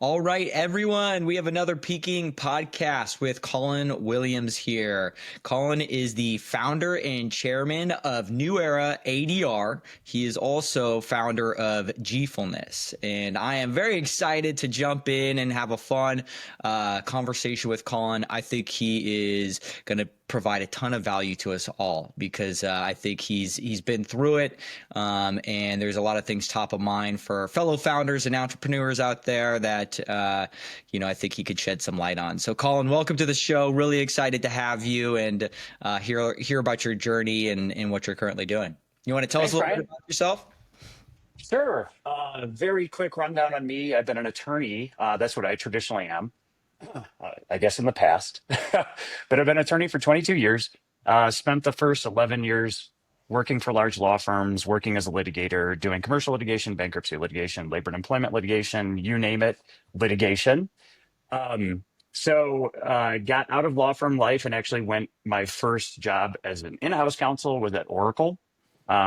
All right, everyone, we have another Peaking podcast with Colin Williams here. Colin is the founder and chairman of New Era ADR. He is also founder of Gfulness. And I am very excited to jump in and have a fun conversation with Colin. I think he is going to provide a ton of value to us all because I think he's been through it, and there's a lot of things top of mind for fellow founders and entrepreneurs out there that I think he could shed some light on. So, Colin, welcome to the show. Really excited to have you and hear about your journey and what you're currently doing. You want to tell us Thanks, a little bit Brian. about yourself? Sure. Very quick rundown on me. I've been an attorney. That's what I traditionally am, I guess in the past. But I've been an attorney for 22 years. Spent the first 11 years working for large law firms, working as a litigator, doing commercial litigation, bankruptcy litigation, labor and employment litigation, you name it, litigation. So got out of law firm life and actually went, my first job as an in-house counsel was at Oracle.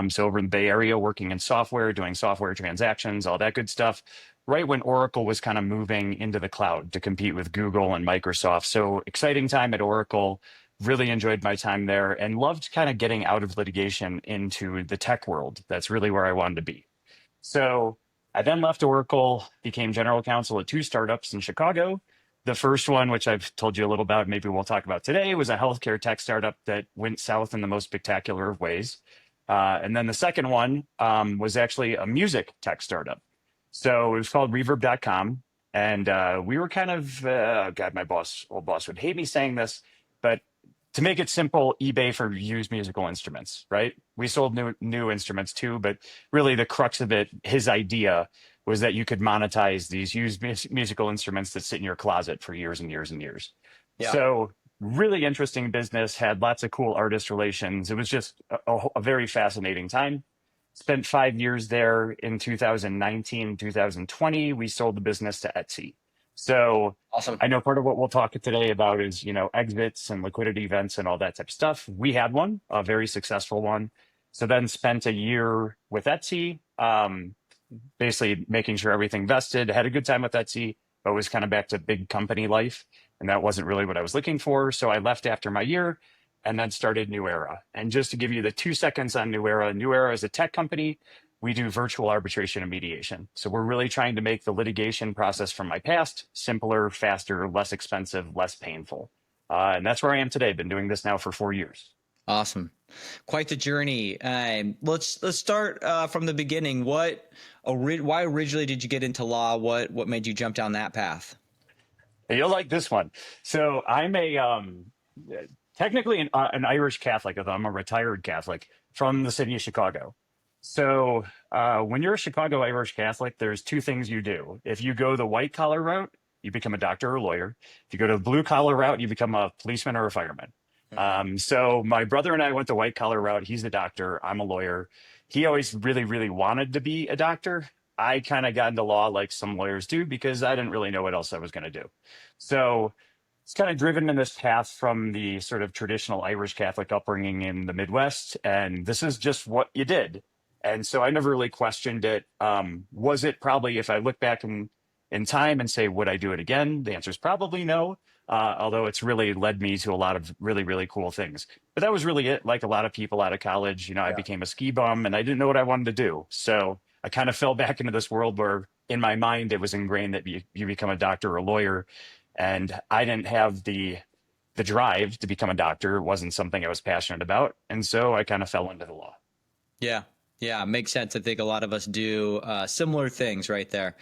So over in the Bay Area, working in software, doing software transactions, all that good stuff, right when Oracle was kind of moving into the cloud to compete with Google and Microsoft. So exciting time at Oracle, really enjoyed my time there and loved kind of getting out of litigation into the tech world. That's really where I wanted to be. So I then left Oracle, became general counsel at two startups in Chicago. The first one, which I've told you a little about, maybe we'll talk about today, was a healthcare tech startup that went south in the most spectacular of ways. And then the second one was actually a music tech startup. So it was called reverb.com. And we were kind of, God, my old boss would hate me saying this, but to make it simple, eBay for used musical instruments, right? We sold new instruments too, but really the crux of it, his idea was that you could monetize these used musical instruments that sit in your closet for years and years and years. Yeah. So really interesting business, had lots of cool artist relations. It was just a very fascinating time. Spent 5 years there. In 2019, 2020, we sold the business to Etsy. So Awesome. I know part of what we'll talk today about is, exits and liquidity events and all that type of stuff. We had one, a very successful one. So then spent a year with Etsy, basically making sure everything vested, had a good time with Etsy, but was kind of back to big company life. And that wasn't really what I was looking for. So I left after my year and then started New Era. And just to give you the 2 seconds on New Era is a tech company. We do virtual arbitration and mediation. So we're really trying to make the litigation process from my past simpler, faster, less expensive, less painful. And that's where I am today. Been doing this now for 4 years. Awesome. Quite the journey. Let's start from the beginning. Why originally did you get into law? What made you jump down that path? You'll like this one. So I'm technically an Irish Catholic, although I'm a retired Catholic from the city of Chicago. So when you're a Chicago Irish Catholic, there's two things you do. If you go the white collar route, you become a doctor or a lawyer. If you go to the blue collar route, you become a policeman or a fireman. So my brother and I went the white collar route. He's a doctor. I'm a lawyer. He always really, really wanted to be a doctor. I kind of got into law like some lawyers do because I didn't really know what else I was going to do. So it's kind of driven in this path from the sort of traditional Irish Catholic upbringing in the Midwest. And this is just what you did. And so I never really questioned it. Was it probably, if I look back in time and say, would I do it again? The answer is probably no. Although it's really led me to a lot of really, really cool things. But that was really it. Like a lot of people out of college, I became a ski bum and I didn't know what I wanted to do. So I kind of fell back into this world where in my mind, it was ingrained that you become a doctor or a lawyer. And I didn't have the drive to become a doctor. It wasn't something I was passionate about. And so I kind of fell into the law. Yeah. Yeah, makes sense. I think a lot of us do similar things right there.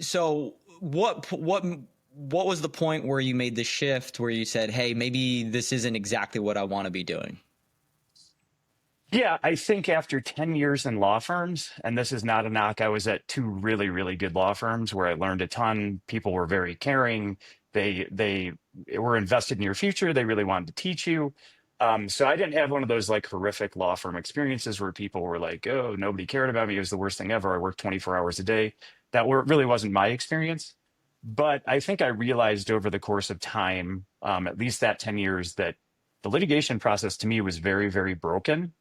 So what was the point where you made the shift where you said, hey, maybe this isn't exactly what I want to be doing? Yeah, I think after 10 years in law firms, and this is not a knock, I was at two really, really good law firms where I learned a ton. People were very caring. They were invested in your future. They really wanted to teach you. So I didn't have one of those like horrific law firm experiences where people were like, oh, nobody cared about me. It was the worst thing ever. I worked 24 hours a day. Really wasn't my experience. But I think I realized over the course of time, at least that 10 years, that the litigation process to me was very, very broken.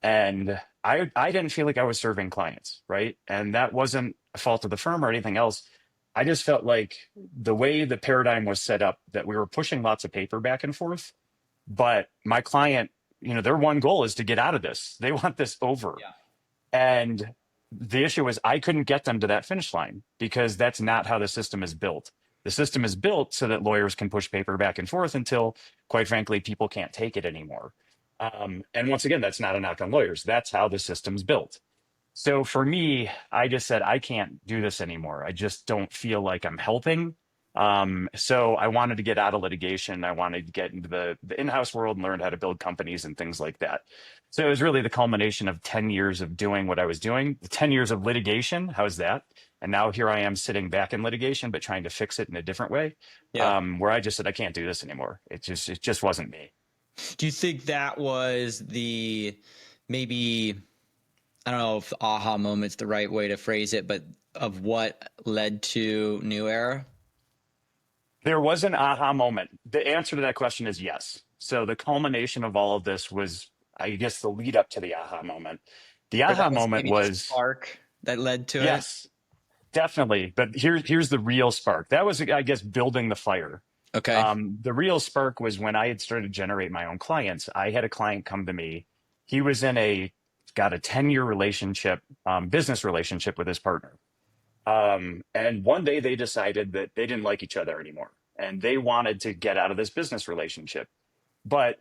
And I didn't feel like I was serving clients, right? And that wasn't a fault of the firm or anything else. I just felt like the way the paradigm was set up, that we were pushing lots of paper back and forth, but my client, their one goal is to get out of this. They want this over. Yeah. And the issue is I couldn't get them to that finish line because that's not how the system is built. The system is built so that lawyers can push paper back and forth until, quite frankly, people can't take it anymore. And once again, that's not a knock on lawyers. That's how the system's built. So for me, I just said, I can't do this anymore. I just don't feel like I'm helping. So I wanted to get out of litigation. I wanted to get into the in-house world and learn how to build companies and things like that. So it was really the culmination of 10 years of doing what I was doing, 10 years of litigation. How's that? And now here I am sitting back in litigation, but trying to fix it in a different way, Yeah. where I just said, I can't do this anymore. It just wasn't me. Do you think that was maybe, I don't know if aha moment's the right way to phrase it, but of what led to New Era? There was an aha moment. The answer to that question is yes. So the culmination of all of this was, I guess, the lead up to the aha moment. The Or aha that was moment maybe the was, spark that led to it? yes, definitely. But here's the real spark. That was, I guess, building the fire. Okay. The real spark was when I had started to generate my own clients. I had a client come to me. He was got a 10-year relationship, business relationship with his partner. And one day they decided that they didn't like each other anymore and they wanted to get out of this business relationship, but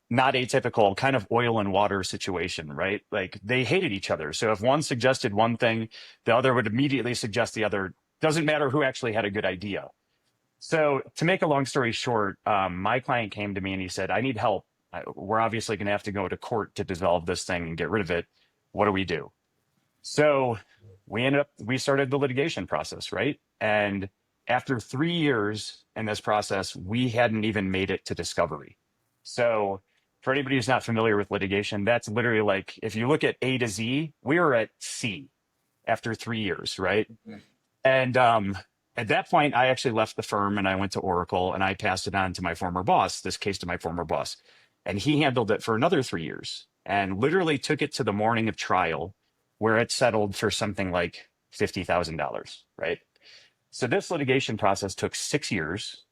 not atypical, kind of oil and water situation, right? Like they hated each other. So if one suggested one thing, the other would immediately suggest the other. Doesn't matter who actually had a good idea. So to make a long story short, my client came to me and he said, I need help. We're obviously going to have to go to court to dissolve this thing and get rid of it. What do we do? So we started the litigation process, right? And after 3 years in this process, we hadn't even made it to discovery. So for anybody who's not familiar with litigation, that's literally like, if you look at A to Z, we were at C after 3 years, right? Mhm. And at that point, I actually left the firm and I went to Oracle and I passed it on to my former boss, this case to my former boss. And he handled it for another 3 years and literally took it to the morning of trial where it settled for something like $50,000, right? So this litigation process took 6 years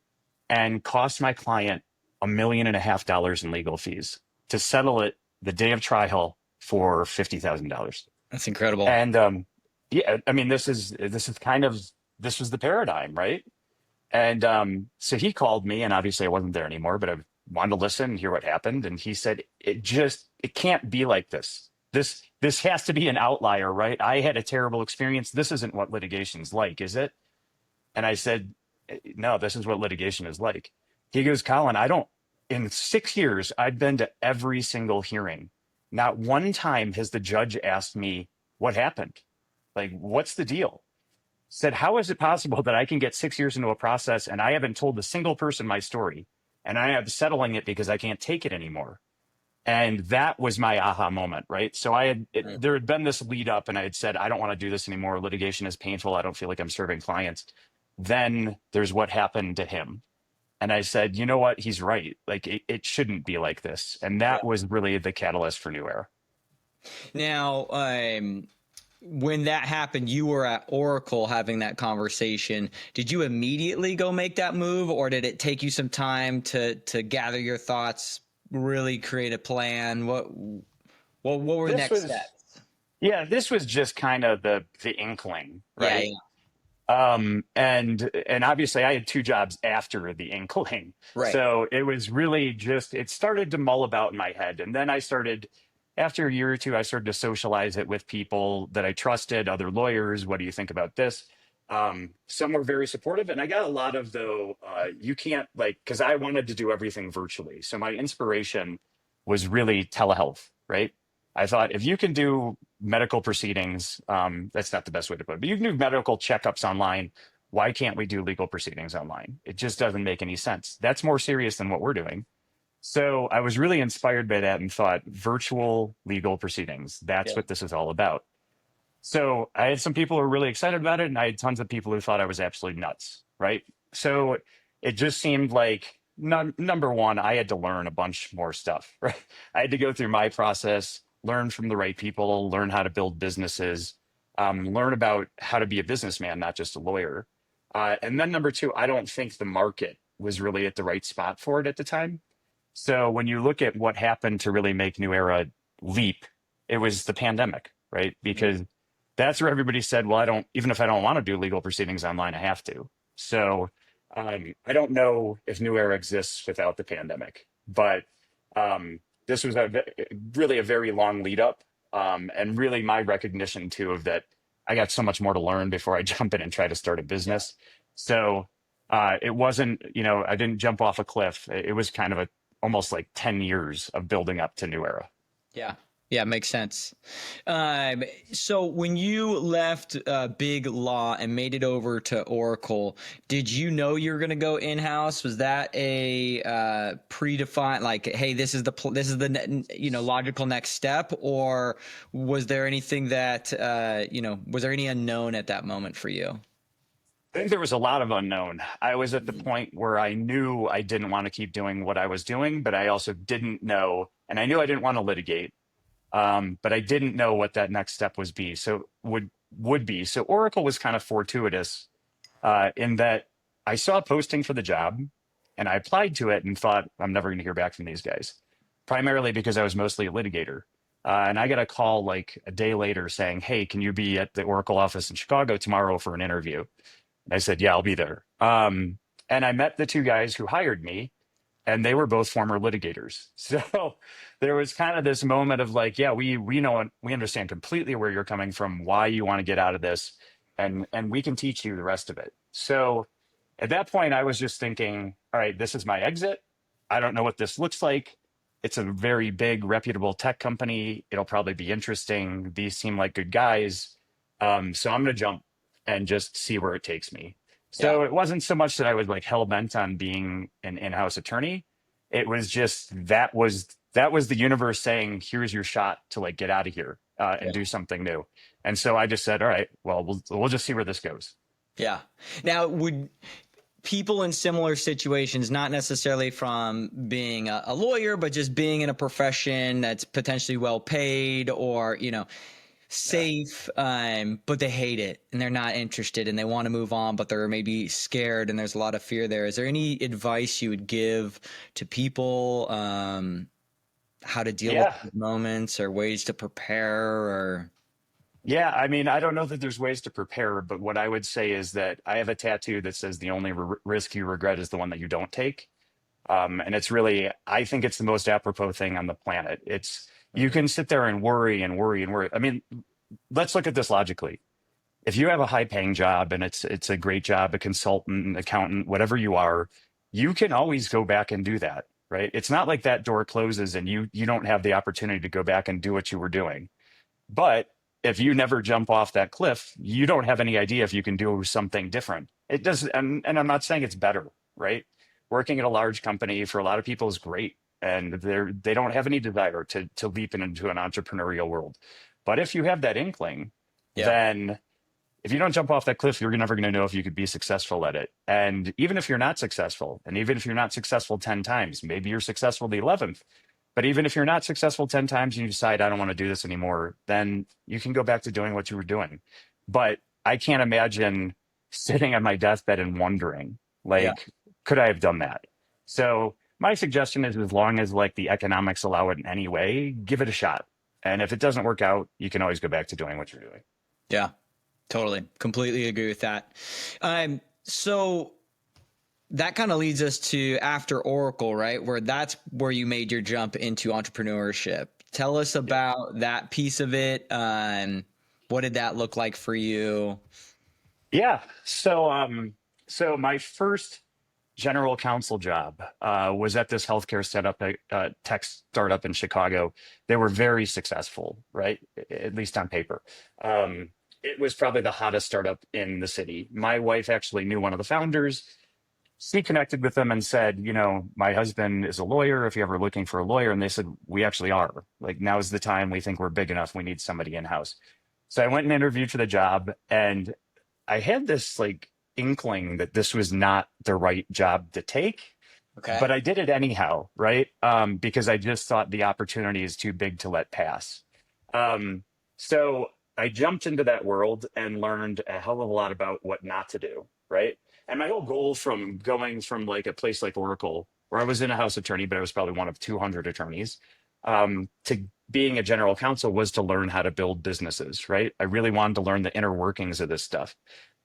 and cost my client $1.5 million in legal fees to settle it the day of trial for $50,000. That's incredible. And yeah, I mean, this was the paradigm, right? And so he called me, and obviously I wasn't there anymore, but I wanted to listen and hear what happened. And he said, it can't be like this. This has to be an outlier, right? I had a terrible experience. This isn't what litigation's like, is it? And I said, no, this is what litigation is like. He goes, Colin, in 6 years, I've been to every single hearing. Not one time has the judge asked me what happened. Like, what's the deal? Said, how is it possible that I can get 6 years into a process and I haven't told a single person my story and I am settling it because I can't take it anymore? And that was my aha moment, right? So there had been this lead up and I had said, I don't want to do this anymore. Litigation is painful. I don't feel like I'm serving clients. Then there's what happened to him. And I said, you know what? He's right. Like it shouldn't be like this. And that was really the catalyst for New Era. Now, when that happened, you were at Oracle having that conversation. Did you immediately go make that move, or did it take you some time to gather your thoughts, really create a plan? What were the next steps? Yeah, this was just kind of the inkling, right? Yeah. And obviously I had 2 jobs after the inkling. Right. So it was really it started to mull about in my head. And then after a year or 2, I started to socialize it with people that I trusted, other lawyers. What do you think about this? Some were very supportive. And I got a lot of, you can't because I wanted to do everything virtually. So my inspiration was really telehealth, right? I thought if you can do medical proceedings, that's not the best way to put it, but you can do medical checkups online. Why can't we do legal proceedings online? It just doesn't make any sense. That's more serious than what we're doing. So I was really inspired by that and thought virtual legal proceedings, that's what this is all about. So I had some people who were really excited about it, and I had tons of people who thought I was absolutely nuts, right? So it just seemed like, number one, I had to learn a bunch more stuff, right? I had to go through my process, learn from the right people, learn how to build businesses. learn about how to be a businessman, not just a lawyer. And then number two, I don't think the market was really at the right spot for it at the time. So when you look at what happened to really make New Era leap, it was the pandemic, right? Because that's where everybody said, well, I don't, even if I don't want to do legal proceedings online, I have to. So I don't know if New Era exists without the pandemic, but this was really a very long lead up, and really my recognition too of that I got so much more to learn before I jump in and try to start a business. So it wasn't, I didn't jump off a cliff. It was kind of almost like 10 years of building up to New Era. Yeah. Yeah, makes sense. So when you left Big Law and made it over to Oracle, did you know you were going to go in-house? Was that a predefined, like, hey, this is the logical next step, or was there anything that was there any unknown at that moment for you? I think there was a lot of unknown. I was at the point where I knew I didn't want to keep doing what I was doing, but I also didn't know, and I knew I didn't want to litigate. But I didn't know what that next step would be. So Oracle was kind of fortuitous in that I saw a posting for the job and I applied to it and thought I'm never going to hear back from these guys, primarily because I was mostly a litigator. And I got a call like a day later saying, "Hey, can you be at the Oracle office in Chicago tomorrow for an interview?" And I said, "Yeah, I'll be there." And I met the two guys who hired me, and they were both former litigators. So there was kind of this moment of like, yeah, we know, we understand completely where you're coming from, why you want to get out of this, and we can teach you the rest of it. So at that point, I was just thinking, all right, this is my exit. I don't know what this looks like. It's a very big, reputable tech company. It'll probably be interesting. These seem like good guys. So I'm going to jump and just see where it takes me. Yeah. So it wasn't so much that I was like hell bent on being an in-house attorney. It was just that was the universe saying, "Here's your shot to like get out of here and do something new." And so I just said, "All right, well, we'll just see where this goes." Yeah. Now, would people in similar situations, not necessarily from being a lawyer, but just being in a profession that's potentially well paid or safe, but they hate it and they're not interested and they want to move on, but they're maybe scared and there's a lot of fear there. Is there any advice you would give to people, how to deal with Yeah. these moments or ways to prepare or? Yeah, I mean, I don't know that there's ways to prepare, but what I would say is that I have a tattoo that says the only risk you regret is the one that you don't take. And it's really, I think it's the most apropos thing on the planet. You can sit there and worry and worry and worry. I mean, let's look at this logically. If you have a high paying job and it's a great job, a consultant, accountant, whatever you are, you can always go back and do that, right? It's not like that door closes and you don't have the opportunity to go back and do what you were doing. But if you never jump off that cliff, you don't have any idea if you can do something different. It does, and I'm not saying it's better, right? Working at a large company for a lot of people is great, and they don't have any desire to leap into an entrepreneurial world. But if you have that inkling, then if you don't jump off that cliff, you're never going to know if you could be successful at it. And even if you're not successful, and even if you're not successful 10 times, maybe you're successful the 11th. But even if you're not successful 10 times and you decide, I don't want to do this anymore, then you can go back to doing what you were doing. But I can't imagine sitting on my deathbed and wondering, like, could I have done that? So my suggestion is, as long as like the economics allow it in any way, give it a shot. And if it doesn't work out, you can always go back to doing what you're doing. Yeah, totally. Completely agree with that. So that kind of leads us to after Oracle, right? That's where you made your jump into entrepreneurship. Tell us about that piece of it. What did that look like for you? Yeah. So my first general counsel job was at this healthcare tech startup in Chicago. They were very successful, right? At least on paper. It was probably the hottest startup in the city. My wife actually knew one of the founders. She connected with them and said, my husband is a lawyer. If you're ever looking for a lawyer, and they said, we actually are. Like, now's the time. We think we're big enough. We need somebody in-house. So I went and interviewed for the job, and I had this like inkling that this was not the right job to take, but I did it anyhow, right? Because I just thought the opportunity is too big to let pass. So I jumped into that world and learned a hell of a lot about what not to do, right? And my whole goal from going from like a place like Oracle, where I was in a house attorney, but I was probably one of 200 attorneys, to being a general counsel was to learn how to build businesses, right? I really wanted to learn the inner workings of this stuff.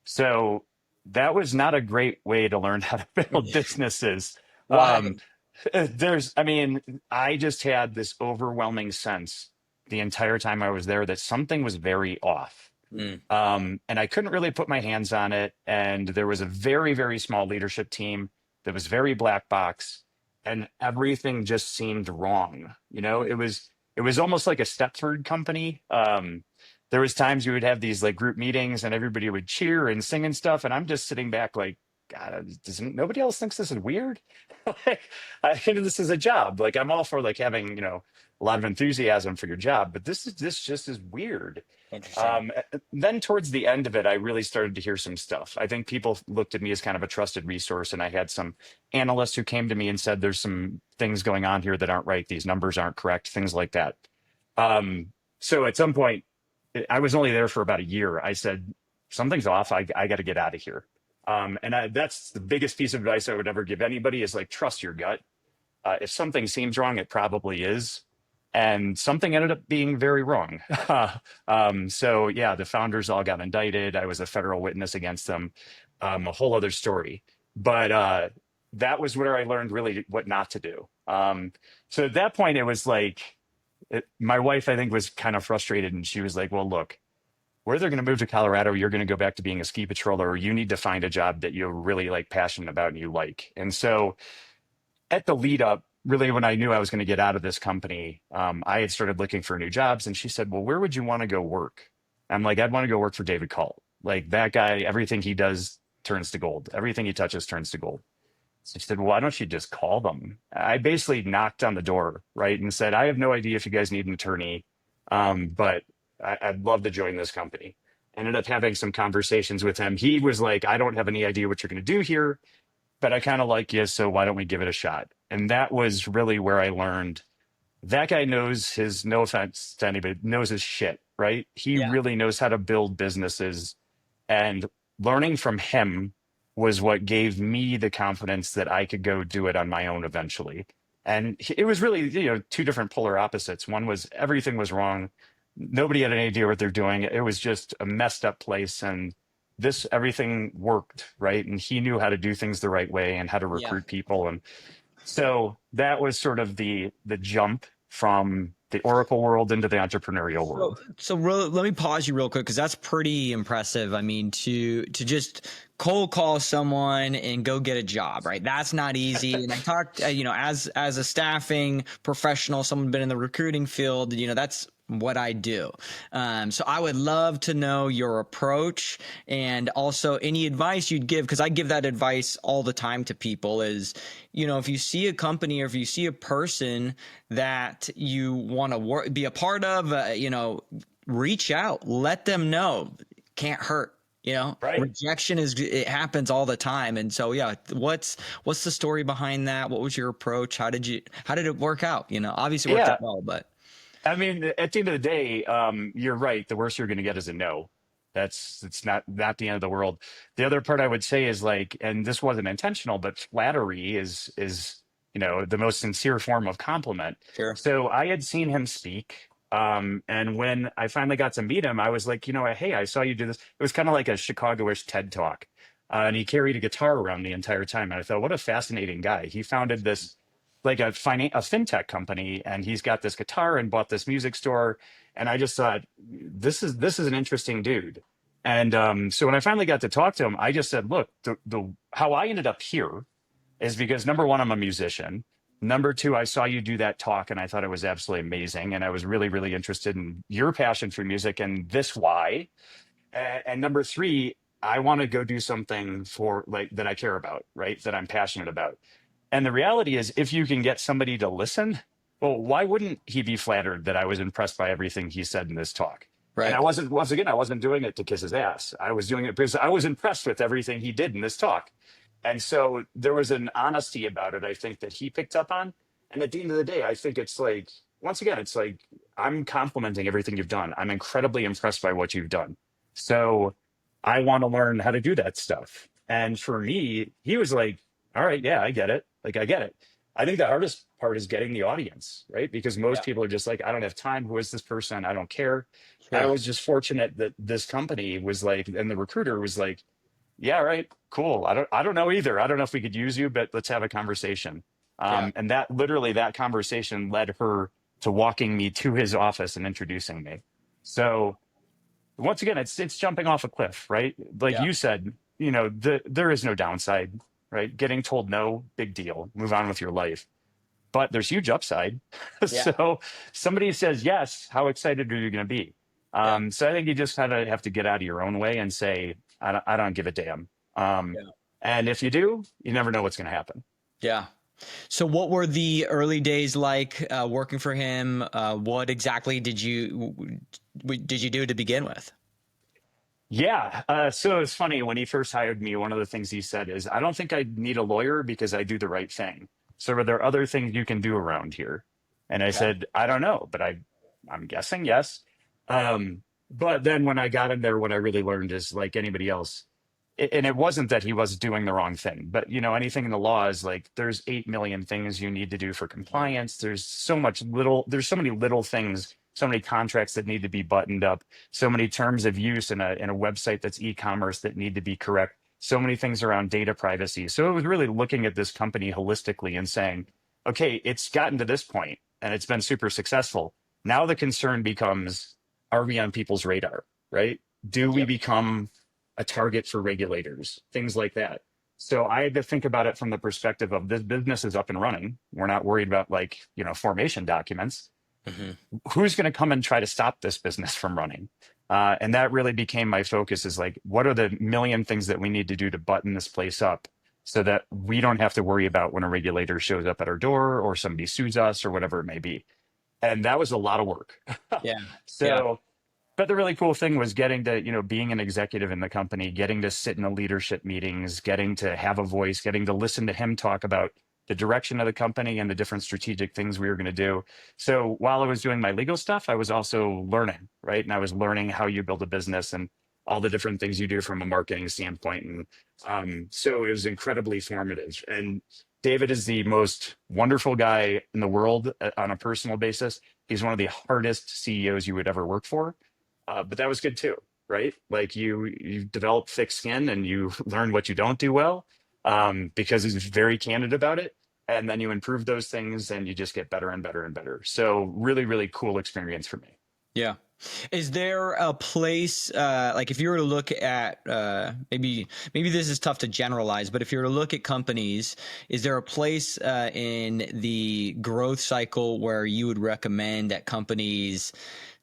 So that was not a great way to learn how to build businesses. Why? Um, I mean, I just had this overwhelming sense the entire time I was there that something was very off. Mm. And I couldn't really put my hands on it. And there was a very, very small leadership team that was very black box, and everything just seemed wrong. You know, it was almost like a Stepford company. There was times we would have these like group meetings and everybody would cheer and sing and stuff, and I'm just sitting back like, God, doesn't nobody else thinks this is weird? Like, I think this is a job. Like, I'm all for like having, a lot of enthusiasm for your job, but this just is weird. Interesting. Then towards the end of it, I really started to hear some stuff. I think people looked at me as kind of a trusted resource, and I had some analysts who came to me and said, "There's some things going on here that aren't right. These numbers aren't correct. Things like that." So at some point, I was only there for about a year. I said, "Something's off. I got to get out of here." That's the biggest piece of advice I would ever give anybody is like trust your gut. If something seems wrong, it probably is. And something ended up being very wrong. So yeah, the founders all got indicted. I was a federal witness against them. A whole other story. But that was where I learned really what not to do. So at that point, it was like my wife, I think, was kind of frustrated, and she was like, "Well, look, we're either going to move to Colorado, or you're going to go back to being a ski patroller, or you need to find a job that you're really like passionate about and you like." And so at the lead up, really when I knew I was going to get out of this company, I had started looking for new jobs. And she said, "Well, where would you want to go work?" I'm like, "I'd want to go work for David Cult. Like that guy, everything he does turns to gold. Everything he touches turns to gold." So she said, "Well, why don't you just call them?" I basically knocked on the door, right, and said, "I have no idea if you guys need an attorney, but I'd love to join this company." Ended up having some conversations with him. He was like, "I don't have any idea what you're going to do here, but I kind of like you, so why don't we give it a shot?" And that was really where I learned that guy knows his, no offense to anybody, knows his shit, right? He Yeah. really knows how to build businesses. And learning from him was what gave me the confidence that I could go do it on my own eventually. And it was really, two different polar opposites. One was everything was wrong. Nobody had any idea what they're doing. It was just a messed up place. And everything worked, right? And he knew how to do things the right way and how to Yeah. recruit people. And so that was sort of the jump from the Oracle world into the entrepreneurial So, world. let me pause you real quick because that's pretty impressive. I mean, to just cold call someone and go get a job, right? That's not easy. And I talked, as a staffing professional, someone been in the recruiting field, that's what I do. So I would love to know your approach and also any advice you'd give, because I give that advice all the time to people is, if you see a company or if you see a person that you want to be a part of, reach out, let them know. It can't hurt. Right. Rejection it happens all the time. And so, yeah, what's the story behind that? What was your approach? How did it work out? Obviously it worked Yeah. out well, but I mean, at the end of the day, you're right. The worst you're going to get is a no. It's not the end of the world. The other part I would say is like, and this wasn't intentional, but flattery is the most sincere form of compliment. sure. So I had seen him speak, and when I finally got to meet him, I was like, hey, I saw you do this. It was kind of like a Chicago-ish TED Talk, and he carried a guitar around the entire time. And I thought, what a fascinating guy. He founded this like a fintech company, and he's got this guitar and bought this music store. And I just thought, this is an interesting dude. And so when I finally got to talk to him, I just said, look, the how I ended up here is because number one, I'm a musician. Number two, I saw you do that talk and I thought it was absolutely amazing. And I was really, really interested in your passion for music and this why. And number three, I want to go do something for like that I care about, right? That I'm passionate about. And the reality is, if you can get somebody to listen, well, why wouldn't he be flattered that I was impressed by everything he said in this talk? And Right. I wasn't, once again, I wasn't doing it to kiss his ass. I was doing it because I was impressed with everything he did in this talk. And so there was an honesty about it, I think, that he picked up on. And at the end of the day, I think it's like, once again, it's like, I'm complimenting everything you've done. I'm incredibly impressed by what you've done. So I want to learn how to do that stuff. And for me, he was like, all right, yeah, I get it. Like, I get it. I think the hardest part is getting the audience, right? Because most Yeah. people are just like, I don't have time. Who is this person? I don't care. I Sure. was just fortunate that this company was like, and the recruiter was like, yeah, right, cool. I don't know either. I don't know if we could use you, but let's have a conversation. Yeah. And that literally that conversation led her to walking me to his office and introducing me. So once again, it's jumping off a cliff, right? Like Yeah. you said, there is no downside, right? Getting told no, big deal. Move on with your life. But there's huge upside. Yeah. So somebody says yes, how excited are you going to be? Yeah. So I think you just kind of have to get out of your own way and say, I don't give a damn. Yeah. And if you do, you never know what's going to happen. Yeah. So, what were the early days like working for him? What exactly did you do to begin with? Yeah. So it's funny when he first hired me, one of the things he said is, I don't think I need a lawyer because I do the right thing. So are there other things you can do around here? And I Okay. said, I don't know, but I'm guessing yes. But then when I got in there, what I really learned is like anybody else, and it wasn't that he was doing the wrong thing, but anything in the law is like there's 8 million things you need to do for Mhm. compliance. There's so many little things, so many contracts that need to be buttoned up, so many terms of use in a website that's e-commerce that need to be correct, so many things around data privacy. So it was really looking at this company holistically and saying, okay, it's gotten to this point and it's been super successful. Now the concern becomes, are we on people's radar, right? Do we Yep. become a target for regulators, things like that. So I had to think about it from the perspective of this business is up and running. We're not worried about like, formation documents. Hmm. Who's going to come and try to stop this business from running? And that really became my focus is like, what are the million things that we need to do to button this place up so that we don't have to worry about when a regulator shows up at our door or somebody sues us or whatever it may be. And that was a lot of work. Yeah. Yeah. So but the really cool thing was getting to, being an executive in the company, getting to sit in the leadership meetings, getting to have a voice, getting to listen to him talk about the direction of the company and the different strategic things we were going to do. So while I was doing my legal stuff, I was also learning, right? And I was learning how you build a business and all the different things you do from a marketing standpoint. And so it was incredibly formative. And David is the most wonderful guy in the world on a personal basis. He's one of the hardest CEOs you would ever work for, but that was good too, right? Like you develop thick skin and you learn what you don't do well, because he's very candid about it, and then you improve those things and you just get better and better and better. So really, really cool experience for me. Yeah. Is there a place like if you were to look at maybe this is tough to generalize, but if you were to look at companies, is there a place in the growth cycle where you would recommend that companies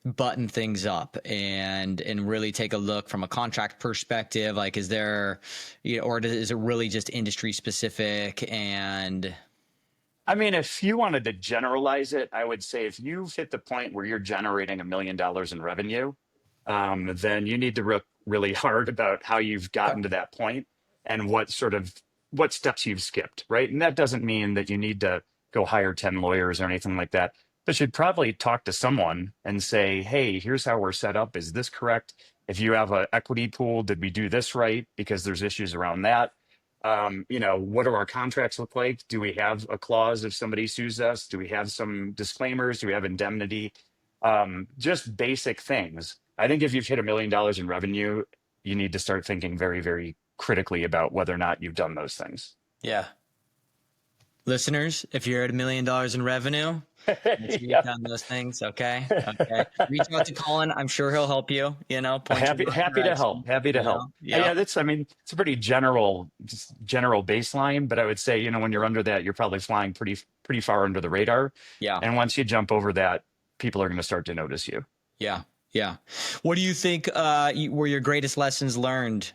button things up and really take a look from a contract perspective? Like, is there, is it really just industry specific? And I mean, if you wanted to generalize it, I would say if you've hit the point where you're generating $1 million in revenue, then you need to look really hard about how you've gotten to that point and what steps you've skipped, right? And that doesn't mean that you need to go hire 10 lawyers or anything like that, but you'd probably talk to someone and say, hey, here's how we're set up. Is this correct? If you have an equity pool, did we do this right? Because there's issues around that. What do our contracts look like? Do we have a clause if somebody sues us? Do we have some disclaimers? Do we have indemnity? Just basic things. I think if you've hit $1 million in revenue, you need to start thinking very, very critically about whether or not you've done those things. yeah, listeners, if you're at $1 million in revenue, make sure you've Yeah. done those things. Okay. Okay. Reach out to Colin. I'm sure he'll help you, point you in Happy, the right happy to help. direction, Happy to help. Yeah. Yeah, I mean, it's a pretty just general baseline, but I would say, when you're under that, you're probably flying pretty far under the radar. Yeah. And once you jump over that, people are going to start to notice you. Yeah. Yeah. What do you think were your greatest lessons learned?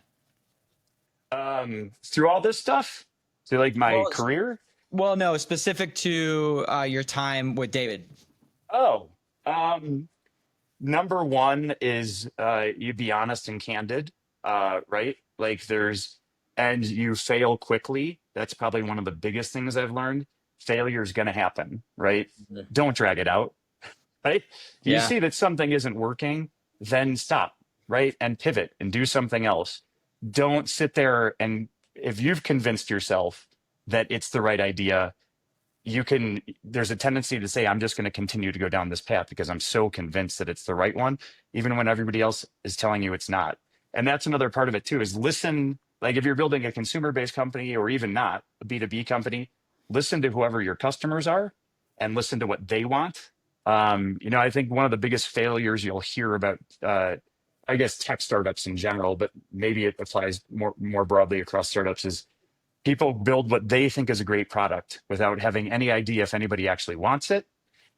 Through all this stuff, through like my Well, career. well, no, specific to your time with David. Oh, number one is you be honest and candid, right? Like and you fail quickly. That's probably one of the biggest things I've learned. Failure is going to happen, right? Mhm. Don't drag it out. right? You Yeah. see that something isn't working, then stop, right? And pivot and do something else. Don't sit there and if you've convinced yourself that it's the right idea, there's a tendency to say, I'm just going to continue to go down this path because I'm so convinced that it's the right one, even when everybody else is telling you it's not. And that's another part of it too, is listen, like if you're building a consumer-based company or even not a B2B company, listen to whoever your customers are and listen to what they want. I think one of the biggest failures you'll hear about, I guess, tech startups in general, but maybe it applies more broadly across startups is people build what they think is a great product without having any idea if anybody actually wants it.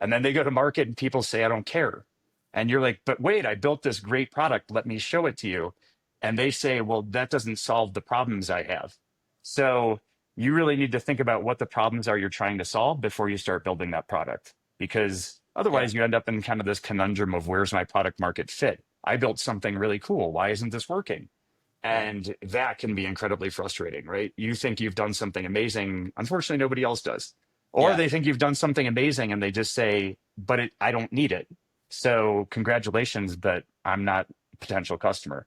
And then they go to market and people say, I don't care. And you're like, but wait, I built this great product. Let me show it to you. And they say, well, that doesn't solve the problems I have. So you really need to think about what the problems are you're trying to solve before you start building that product. Because Yeah. otherwise you end up in kind of this conundrum of where's my product market fit? I built something really cool. Why isn't this working? Yeah. And that can be incredibly frustrating, right? You think you've done something amazing. Unfortunately, nobody else does. Or Yeah. they think you've done something amazing and they just say, but I don't need it. So congratulations, but I'm not a potential customer.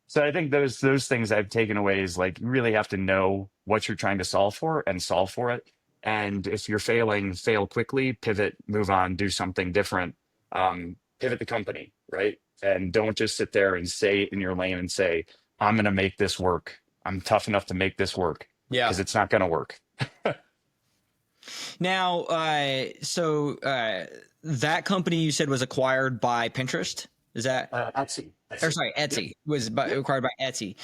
So I think those things I've taken away is like you really have to know what you're trying to solve for and solve for it. And if you're failing, fail quickly, pivot, move on, do something different. Pivot the company, right? And don't just sit there and stay in your lane and say, I'm going to make this work. I'm tough enough to make this work Yeah. because it's not going to work. Now, that company you said was acquired by Pinterest. Is that? Etsy. Or sorry, Yep. Etsy was Yep. acquired by Etsy.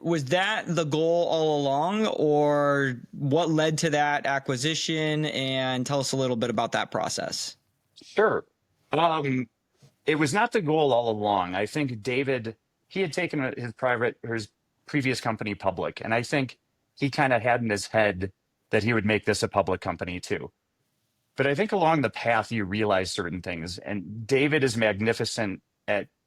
Was that the goal all along, or what led to that acquisition? And tell us a little bit about that process. Sure. It was not the goal all along. I think David, he had taken his previous company public, and I think he kind of had in his head that he would make this a public company too. But I think along the path you realize certain things, and David is magnificent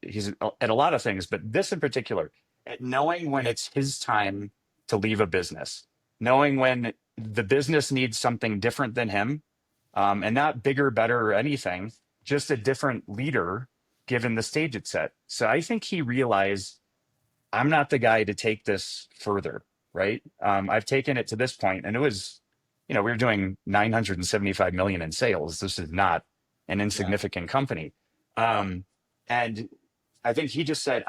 he's at a lot of things, but this in particular, at knowing when it's his time to leave a business, knowing when the business needs something different than him, and not bigger, better, or anything, just a different leader given the stage it's set. So I think he realized I'm not the guy to take this further, right? I've taken it to this point, and it was, we were doing 975 million in sales. This is not an Yeah. insignificant company. And I think he just said,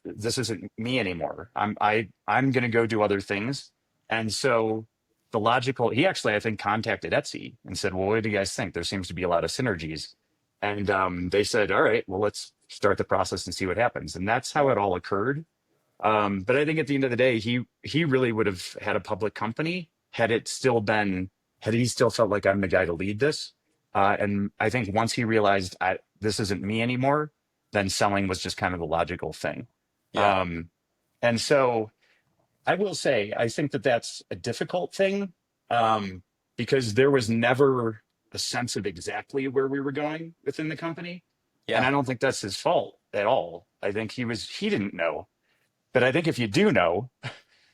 this isn't me anymore. I'm going to go do other things. And so he actually, I think, contacted Etsy and said, well, what do you guys think? There seems to be a lot of synergies. And they said, all right, well, let's start the process and see what happens. And that's how it all occurred. But I think at the end of the day, he really would have had a public company had he still felt like I'm the guy to lead this. And I think once he realized this isn't me anymore, then selling was just kind of the logical thing. Yeah. And so I will say, I think that that's a difficult thing because there was never a sense of exactly where we were going within the company. And Yeah. I don't think that's his fault at all. I think he didn't know. But I think if you do know,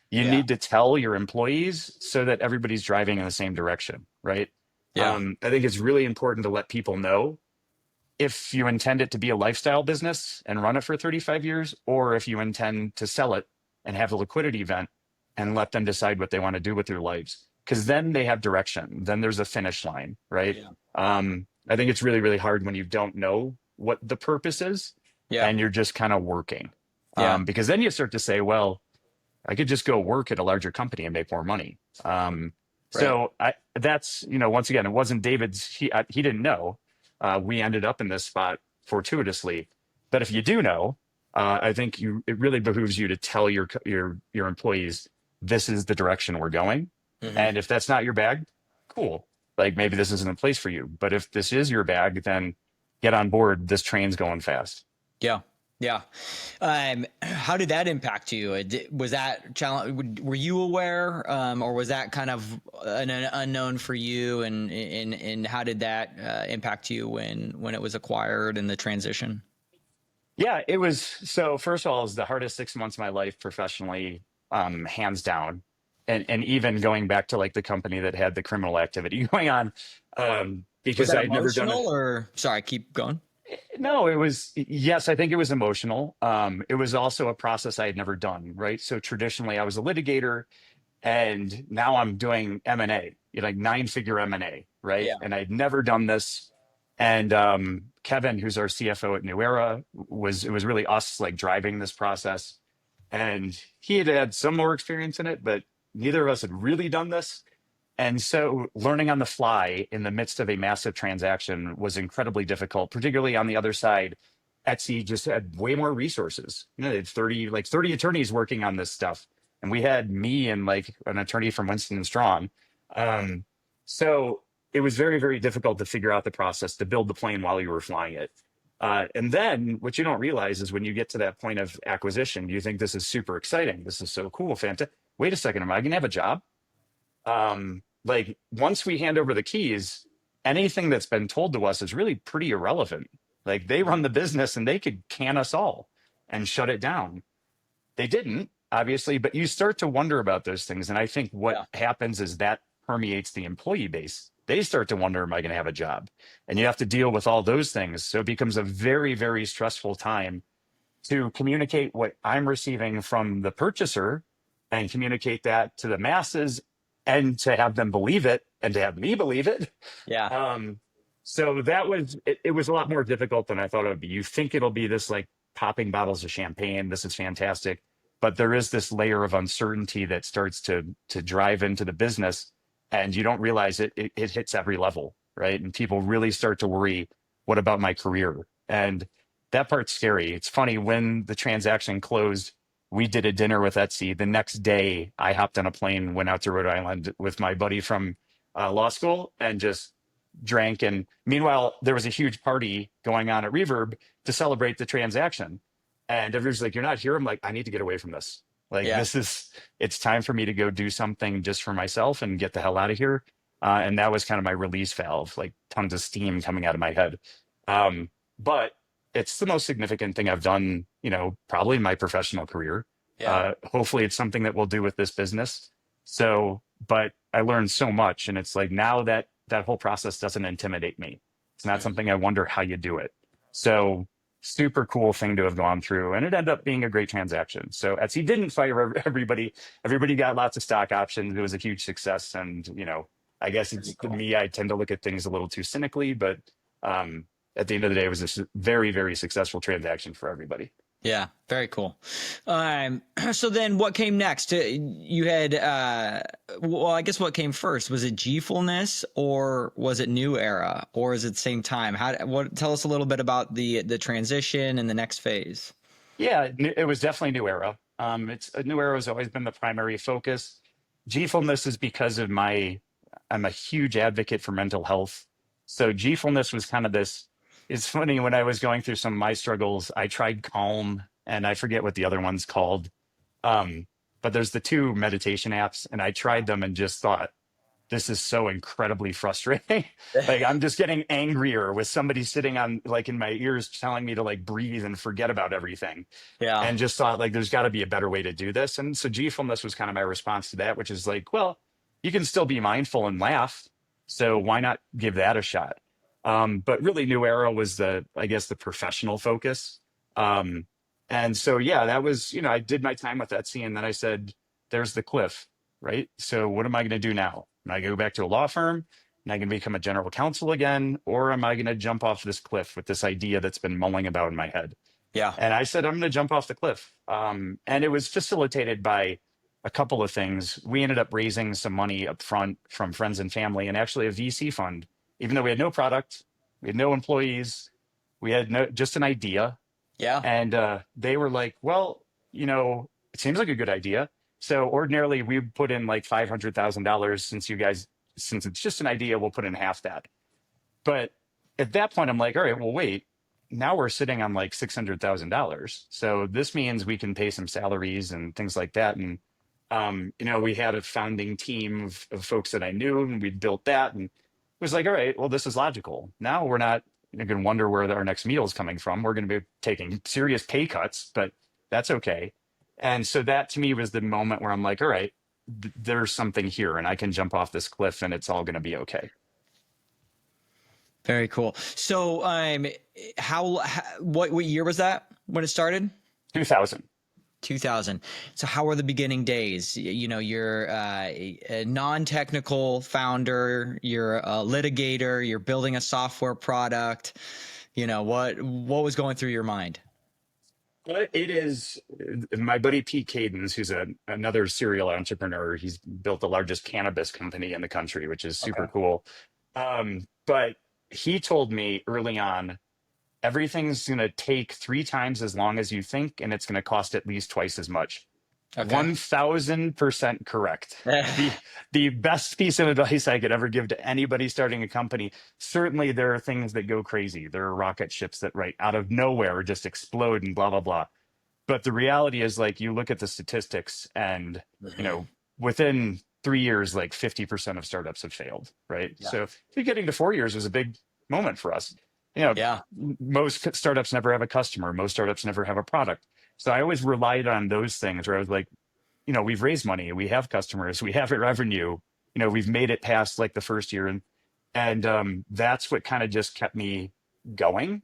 you Yeah. need to tell your employees so that everybody's driving in the same direction, right? Yeah. I think it's really important to let people know if you intend it to be a lifestyle business and run it for 35 years, or if you intend to sell it and have a liquidity event and let them decide what they want to do with their lives. Because then they have direction. Then there's a finish line, right? Yeah. I think it's really, really hard when you don't know what the purpose is Yeah. and you're just kind of working. Yeah. Because then you start to say, well, I could just go work at a larger company and make more money. Right. That's, once again, it wasn't David's, he didn't know. We ended up in this spot fortuitously. But if you do know, I think it really behooves you to tell your employees, this is the direction we're going. Hmm. And if that's not your bag, cool. Like maybe this isn't a place for you. But if this is your bag, then get on board. This train's going fast. Yeah. Yeah. How did that impact you? Was that challenge? Were you aware, or was that kind of an unknown for you? And how did that impact you when it was acquired and the transition? Yeah, it was. So first of all, it was the hardest 6 months of my life professionally, hands down. And even going back to like the company that had the criminal activity going on, Was because that I had never done it. emotional or sorry, keep going? No, it was, yes, I think it was emotional. It was also a process I had never done, right? So traditionally I was a litigator, and now I'm doing M&A, like nine-figure M&A, right? Yeah. And I'd never done this. And Kevin, who's our CFO at New Era, it was really us like driving this process. And he had had some more experience in it, but neither of us had really done this. And so learning on the fly in the midst of a massive transaction was incredibly difficult, particularly on the other side. Etsy just had way more resources. You know, they had 30 attorneys working on this stuff. And we had me and like an attorney from Winston and Strawn. Um, so it was very, very difficult to figure out the process to build the plane while you were flying it. And then what you don't realize is when you get to that point of acquisition, you think this is super exciting. This is so cool, fantastic. Wait a second, am I going to have a job? Like once we hand over the keys, anything that's been told to us is really pretty irrelevant. Like they run the business and they could can us all and shut it down. They didn't, obviously, but you start to wonder about those things. And I think what Yeah. happens is that permeates the employee base. They start to wonder, am I going to have a job? And you have to deal with all those things. So it becomes a very, very stressful time to communicate what I'm receiving from the purchaser and communicate that to the masses and to have them believe it and to have me believe it. Yeah. Um, so that was, it was a lot more difficult than I thought it would be. You think it'll be this like popping bottles of champagne. This is fantastic. But there is this layer of uncertainty that starts to drive into the business, and you don't realize it hits every level, right? And people really start to worry, what about my career? And that part's scary. It's funny, when the transaction closed, we did a dinner with Etsy. The next day, I hopped on a plane, went out to Rhode Island with my buddy from law school, and just drank. And meanwhile, there was a huge party going on at Reverb to celebrate the transaction. And everyone's like, "You're not here." I'm like, "I need to get away from this. Like, Yeah. it's time for me to go do something just for myself and get the hell out of here." And that was kind of my release valve, like tons of steam coming out of my head. But it's the most significant thing I've done, probably in my professional career. Yeah. Hopefully it's something that we'll do with this business. So, but I learned so much, and it's like now that whole process doesn't intimidate me. It's not Mhm. something I wonder how you do it. So super cool thing to have gone through, and it ended up being a great transaction. So Etsy didn't fire everybody. Everybody got lots of stock options. It was a huge success. And, I guess Pretty it's cool. me, I tend to look at things a little too cynically, but at the end of the day, it was a very, very successful transaction for everybody. Yeah, very cool. So then what came next? You had, well, I guess what came first? Was it Gfulness or was it New Era, or is it the same time? Tell us a little bit about the transition and the next phase. Yeah, it was definitely New Era. It's New Era has always been the primary focus. Gfulness is because of I'm a huge advocate for mental health. So Gfulness was kind of this. It's funny, when I was going through some of my struggles, I tried Calm, and I forget what the other one's called. But there's the two meditation apps, and I tried them and just thought, this is so incredibly frustrating. Like I'm just getting angrier with somebody sitting on like in my ears telling me to like breathe and forget about everything. Yeah. And just thought like there's got to be a better way to do this. And so Gfulness was kind of my response to that, which is like, well, you can still be mindful and laugh. So why not give that a shot? But really New Era was I guess the professional focus. And so, yeah, that was, I did my time with Etsy, and then I said, there's the cliff, right? So what am I going to do now? Am I going to go back to a law firm? Am I going to become a general counsel again? Or am I going to jump off this cliff with this idea that's been mulling about in my head? Yeah. And I said, I'm going to jump off the cliff. And it was facilitated by a couple of things. We ended up raising some money up front from friends and family, and actually a VC fund. Even though we had no product, we had no employees, we had just an idea. Yeah. And they were like, well, it seems like a good idea. So ordinarily we put in like $500,000. Since it's just an idea, we'll put in half that. But at that point, I'm like, all right, well, wait, now we're sitting on like $600,000. So this means we can pay some salaries and things like that. And, we had a founding team of folks that I knew, and we'd built that. And it was like, all right, well, this is logical. Now we're not going to wonder where our next meal is coming from. We're going to be taking serious pay cuts, but that's okay. And so that to me was the moment where I'm like, all right, there's something here, and I can jump off this cliff and it's all going to be okay. Very cool. So, what year was that when it started? 2000. 2000. So how were the beginning days? You're a non-technical founder, you're a litigator, you're building a software product. What was going through your mind? But it is my buddy Pete Cadens, who's another serial entrepreneur. He's built the largest cannabis company in the country, which is super Okay. cool. But he told me early on, everything's going to take 3 times as long as you think, and it's going to cost at least twice as much. Okay. 1000% correct. The the best piece of advice I could ever give to anybody starting a company. Certainly there are things that go crazy. There are rocket ships that right out of nowhere just explode and blah blah blah. But the reality is like you look at the statistics and Mhm. within 3 years, like 50% of startups have failed, right? Yeah. So getting to 4 years was a big moment for us. You know, Yeah. most startups never have a customer. Most startups never have a product. So I always relied on those things where I was like, we've raised money, we have customers, we have revenue, we've made it past like the first year. And that's what kind of just kept me going.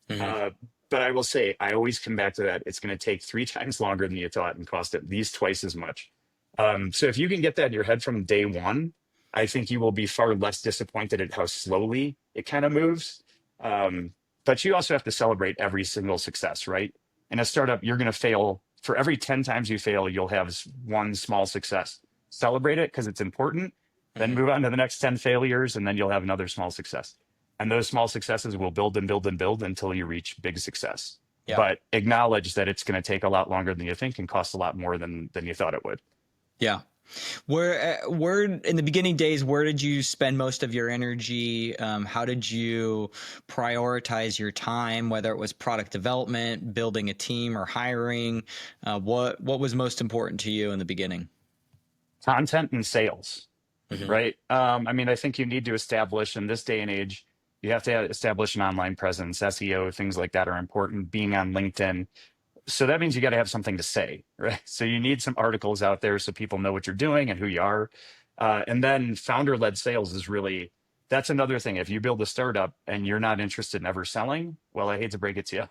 Mhm. Uh, but I will say, I always come back to that. It's going to take 3 times longer than you thought and cost at least twice as much. So if you can get that in your head from day one, I think you will be far less disappointed at how slowly it kind of moves. Um, but you also have to celebrate every single success, right? In a startup, you're going to fail. For every 10 times you fail, you'll have one small success. Celebrate it because it's important, then Mhm. move on to the next 10 failures, and then you'll have another small success. And those small successes will build and build and build until you reach big success. Yeah. But acknowledge that it's going to take a lot longer than you think and cost a lot more than you thought it would. Yeah. Where in the beginning days, where did you spend most of your energy? How did you prioritize your time, whether it was product development, building a team, or hiring? What was most important to you in the beginning? Content and sales, Hmm. right? I mean, I think you need to establish in this day and age, you have to establish an online presence, SEO, things like that are important, being on LinkedIn. So that means you got to have something to say, right? So you need some articles out there so people know what you're doing and who you are. And then founder-led sales is really, that's another thing. If you build a startup and you're not interested in ever selling, well, I hate to break it to you,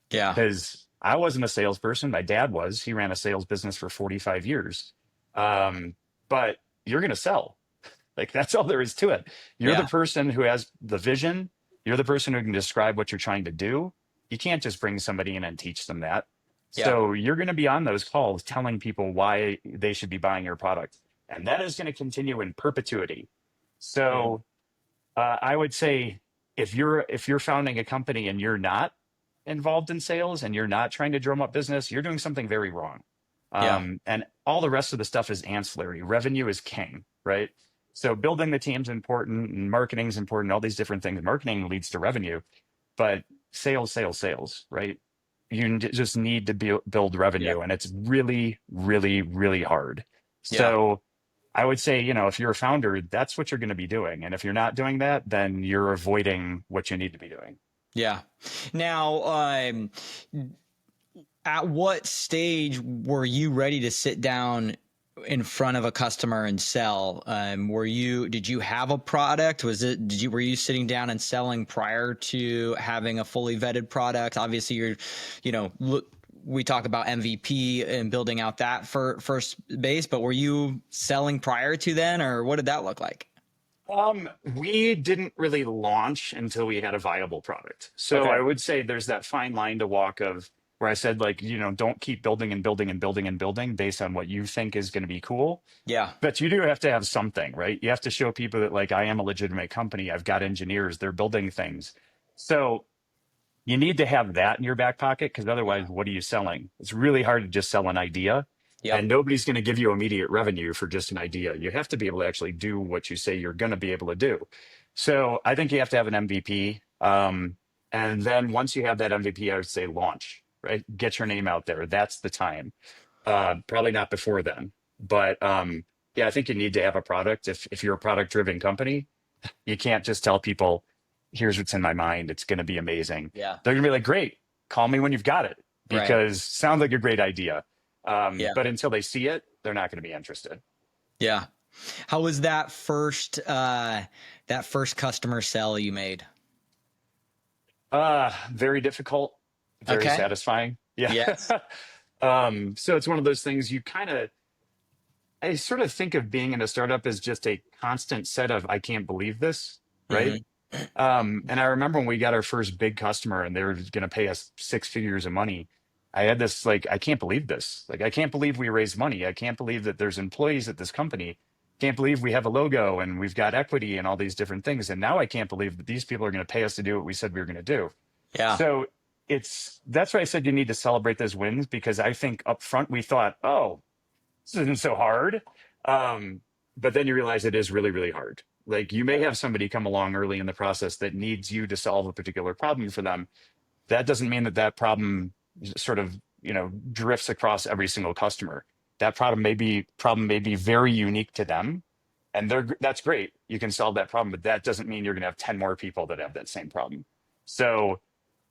Yeah. because I wasn't a salesperson. My dad was. He ran a sales business for 45 years. Um, but you're going to sell. Like that's all there is to it. You're the Yeah. person who has the vision. You're the person who can describe what you're trying to do. You can't just bring somebody in and teach them that. Yeah. So you're going to be on those calls telling people why they should be buying your product. And that is going to continue in perpetuity. Mm. So I would say if you're founding a company and you're not involved in sales and you're not trying to drum up business, you're doing something very wrong. Yeah. And all the rest of the stuff is ancillary. Revenue is king, right? So building the team's important and marketing is important, all these different things. Marketing leads to revenue, but sales, sales, sales, right? Just need to build Yeah. revenue, and it's really, really, really hard. Yeah. So I would say, if you're a founder, that's what you're going to be doing. And if you're not doing that, then you're avoiding what you need to be doing. Yeah. Now, at what stage were you ready to sit down in front of a customer and sell? Did you have a product? Were you sitting down and selling prior to having a fully vetted product? Obviously we talk about MVP and building out that for first base, but were you selling prior to then, or what did that look like? We didn't really launch until we had a viable product. So I Okay. would say there's that fine line to walk of where I said, like, don't keep building and building and building and building based on what you think is going to be cool. Yeah. But you do have to have something, right? You have to show people that, like, I am a legitimate company. I've got engineers, they're building things. So you need to have that in your back pocket because Yeah. otherwise, what are you selling? It's really hard to just sell an idea. And Yep. nobody's going to give you immediate revenue for just an idea. You have to be able to actually do what you say you're going to be able to do. So I think you have to have an MVP. And then once you have that MVP, I would say launch, right? Get your name out there. That's the time. Probably not before then. But yeah, I think you need to have a product. If you're a product driven company, you can't just tell people, here's what's in my mind. It's going to be amazing. Yeah. They're going to be like, great, call me when you've got it Right. because sounds like a great idea. Yeah. But until they see it, they're not going to be interested. Yeah. How was that first customer sell you made? Very difficult, very Okay. satisfying. Yeah. Yes. So it's one of those things I sort of think of being in a startup as just a constant set of, I can't believe this, right? Hmm. And I remember when we got our first big customer and they were going to pay us six figures of money. I had this like, I can't believe this. Like, I can't believe we raised money. I can't believe that there's employees at this company. Can't believe we have a logo and we've got equity and all these different things. And now I can't believe that these people are going to pay us to do what we said we were going to do. Yeah. So that's why I said you need to celebrate those wins, because I think up front we thought, oh, this isn't so hard. Um, but then you realize it is really, really hard. Like, you may have somebody come along early in the process that needs you to solve a particular problem for them. That doesn't mean that that problem sort of, drifts across every single customer. That problem may be very unique to them. And that's great. You can solve that problem, but that doesn't mean you're going to have 10 more people that have that same problem. So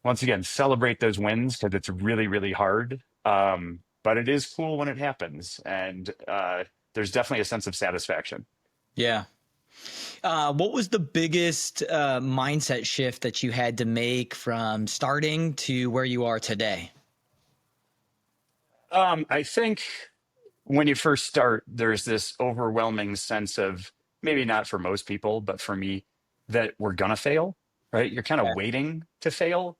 once again, celebrate those wins because it's really, really hard. But it is cool when it happens. And there's definitely a sense of satisfaction. Yeah. What was the biggest mindset shift that you had to make from starting to where you are today? I think when you first start, there's this overwhelming sense of, maybe not for most people, but for me, that we're gonna fail, right? You're kind of Yeah. waiting to fail,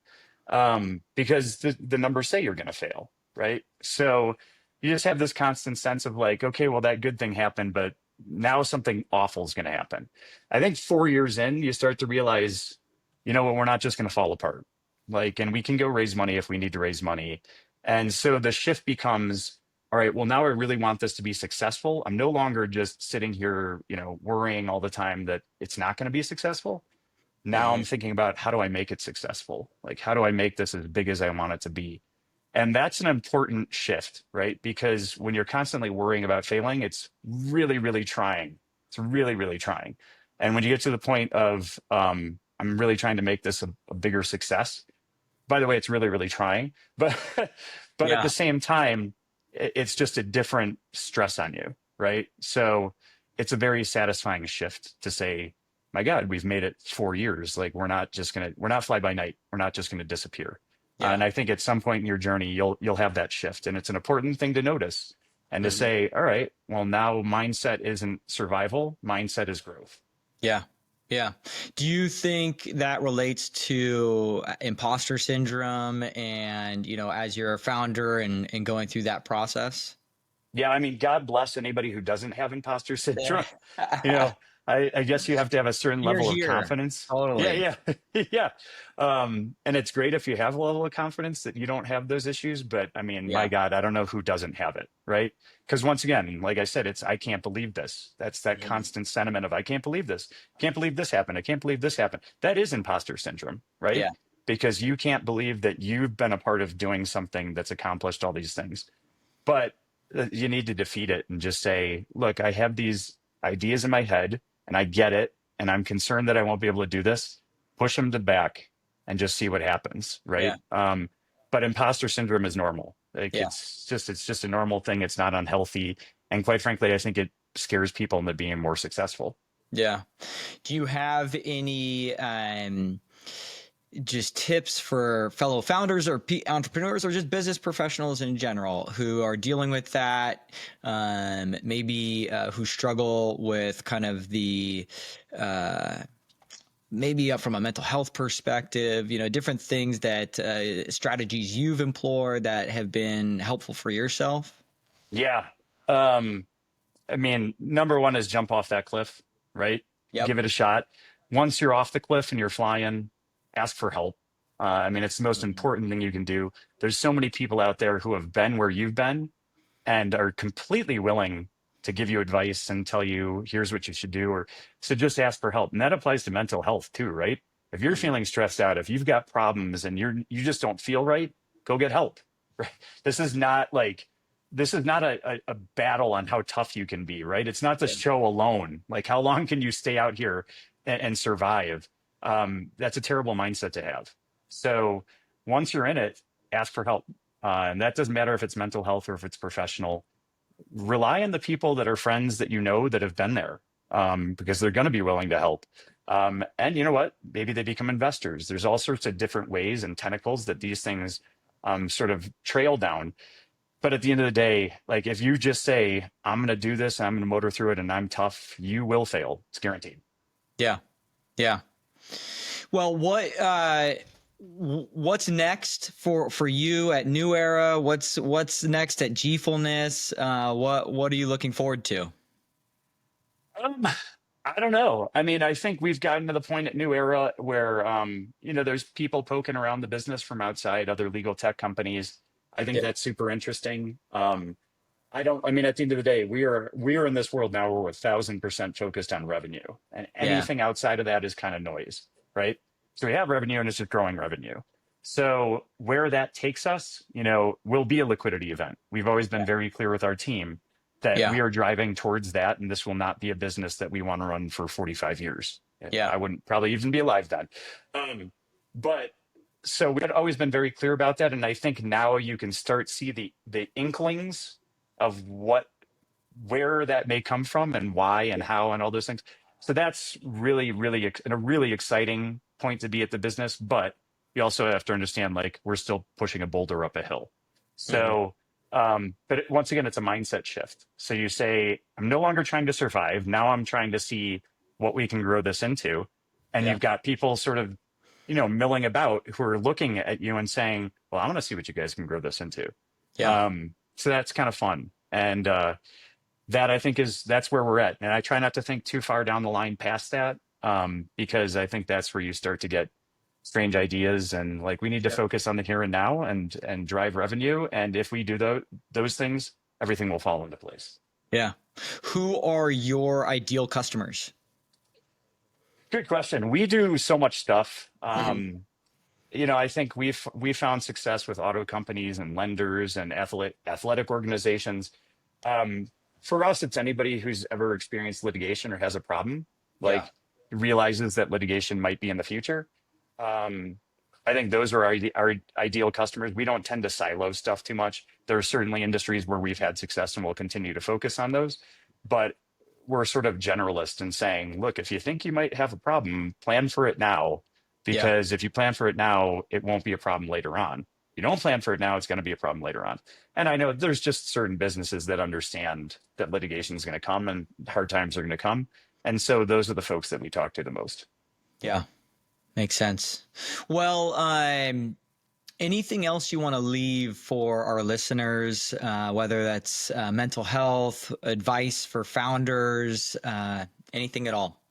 because the numbers say you're gonna fail, right? So you just have this constant sense of like, okay, well, that good thing happened, but now something awful is gonna happen. I think 4 years in, you start to realize, you know what, we're not just gonna fall apart. Like, and we can go raise money if we need to raise money. And so the shift becomes, all right, well, now I really want this to be successful. I'm no longer just sitting here, worrying all the time that it's not going to be successful. Now I'm Mhm. thinking about, how do I make it successful? Like, how do I make this as big as I want it to be? And that's an important shift, right? Because when you're constantly worrying about failing, it's really, really trying. It's really, really trying. And when you get to the point of, I'm really trying to make this a bigger success. By the way, it's really, really trying, but but at Yeah. the same time, it's just a different stress on you, right? So it's a very satisfying shift to say, my God, we've made it 4 years. Like, we're not fly by night. We're not just gonna disappear. Yeah. And I think at some point in your journey, you'll have that shift, and it's an important thing to notice and to Mhm. say, all right, well, now mindset isn't survival, mindset is growth. Yeah. Yeah. Do you think that relates to imposter syndrome and, as you're a founder and going through that process? Yeah, I mean, God bless anybody who doesn't have imposter syndrome. You Yeah. know, I guess you have to have a certain You're level of here. confidence. Yeah, Totally. yeah, yeah. And it's great if you have a level of confidence that you don't have those issues. But I mean, my Yeah. God, I don't know who doesn't have it, right? Because once again, like I said, I can't believe this. That's that Mhm. constant sentiment of, I can't believe this. Can't believe this happened. I can't believe this happened. That is imposter syndrome, right? Yeah. Because you can't believe that you've been a part of doing something that's accomplished all these things. But you need to defeat it and just say, look, I have these ideas in my head and I get it. And I'm concerned that I won't be able to do this. Push them to back and just see what happens. Yeah. Right. But imposter syndrome is normal. Like, Yeah. it's just a normal thing. It's not unhealthy. And quite frankly, I think it scares people into being more successful. Yeah. Do you have any just tips for fellow founders or entrepreneurs or just business professionals in general who are dealing with that, maybe who struggle with kind of the maybe from a mental health perspective, different things that strategies you've employed that have been helpful for yourself? Yeah. Um, I mean, number one is jump off that cliff, right? Yep. Give it a shot. Once you're off the cliff and you're flying, ask for help. I mean, it's the most Mhm. important thing you can do. There's so many people out there who have been where you've been and are completely willing to give you advice and tell you, here's what you should do. Or so just ask for help. And that applies to mental health too, right? If you're Mhm. feeling stressed out, if you've got problems and you just don't feel right, go get help. Right? This is not like this is not a battle on how tough you can be, right? It's not the Yeah. show alone. Like, how long can you stay out here and survive? That's a terrible mindset to have. So once you're in it, ask for help. And that doesn't matter if it's mental health or if it's professional. Rely on the people that are friends that you know that have been there, because they're going to be willing to help. And you know what? Maybe they become investors. There's all sorts of different ways and tentacles that these things sort of trail down. But at the end of the day, like if you just say, I'm going to do this, I'm going to motor through it, and I'm tough, you will fail. It's guaranteed. Yeah. Yeah. Well, what's next for you at New Era? What's next at Gfulness? What are you looking forward to? Um, I don't know. I mean, I think we've gotten to the point at New Era where, there's people poking around the business from outside, other legal tech companies. I think Yeah. that's super interesting. I mean, at the end of the day, we are in this world now where we're 1,000% focused on revenue, and Yeah. anything outside of that is kind of noise, right? So we have revenue and it's just growing revenue. So where that takes us, will be a liquidity event. We've always been very clear with our team that Yeah. we are driving towards that, and this will not be a business that we want to run for 45 years. Yeah. I wouldn't probably even be alive then. But so we had always been very clear about that, and I think now you can start see the inklings of where that may come from and why and how and all those things. So that's really, really a really exciting point to be at the business. But you also have to understand, like, we're still pushing a boulder up a hill. Mhm. So, once again, it's a mindset shift. So you say, I'm no longer trying to survive. Now I'm trying to see what we can grow this into. And Yeah. you've got people sort of, milling about who are looking at you and saying, well, I want to see what you guys can grow this into. Yeah. So that's kind of fun. And that I think that's where we're at. And I try not to think too far down the line past that, because I think that's where you start to get strange ideas, and like we need to Yeah. focus on the here and now and drive revenue. And if we do those things, everything will fall into place. Yeah. Who are your ideal customers? Good question. We do so much stuff. Mhm. I think we found success with auto companies and lenders and athletic organizations. Um, for us, it's anybody who's ever experienced litigation or has a problem, Yeah. like realizes that litigation might be in the future. Um, I think those are our ideal customers. We don't tend to silo stuff too much. There are certainly industries where we've had success and we'll continue to focus on those, but we're sort of generalist in saying, look, if you think you might have a problem, plan for it now, Yeah. because if you plan for it now, it won't be a problem later on. You don't plan for it now, it's going to be a problem later on. And I know there's just certain businesses that understand that litigation is going to come and hard times are going to come. And so those are the folks that we talk to the most. Yeah. Makes sense. Well, anything else you want to leave for our listeners, whether that's mental health, advice for founders, anything at all?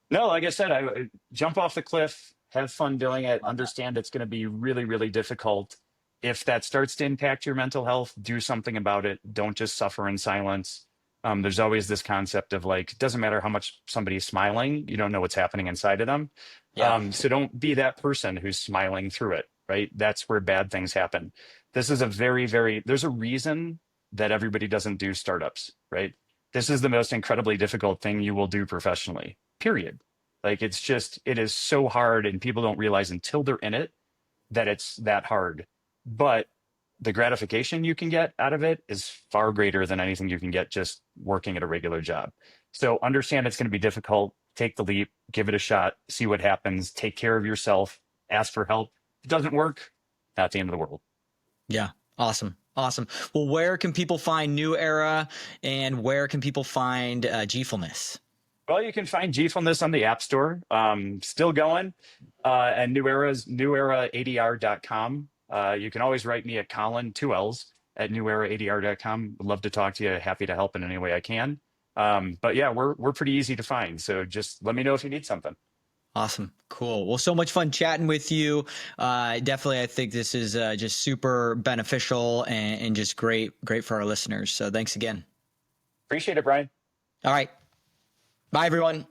No, like I said, I jump off the cliff, have fun doing it, understand it's going to be really, really difficult. If that starts to impact your mental health, do something about it. Don't just suffer in silence. There's always this concept of like, it doesn't matter how much somebody's smiling, you don't know what's happening inside of them. Yeah. So don't be that person who's smiling through it, right? That's where bad things happen. This is a there's a reason that everybody doesn't do startups, right? This is the most incredibly difficult thing you will do professionally, period. Like it is so hard, and people don't realize until they're in it that it's that hard. But the gratification you can get out of it is far greater than anything you can get just working at a regular job. So understand it's going to be difficult. Take the leap, give it a shot, see what happens, take care of yourself, ask for help. If it doesn't work, not the end of the world. Yeah. Awesome. Awesome. Well, where can people find New Era, and where can people find Gfulness? Well, you can find Gfulness on the App Store, still going, and neweraadr.com. You can always write me at Colin, 2 L's, at neweraadr.com. Would love to talk to you. Happy to help in any way I can. But yeah, we're pretty easy to find. So just let me know if you need something. Awesome. Cool. Well, so much fun chatting with you. Definitely, I think this is just super beneficial and just great for our listeners. So thanks again. Appreciate it, Brian. All right. Bye, everyone.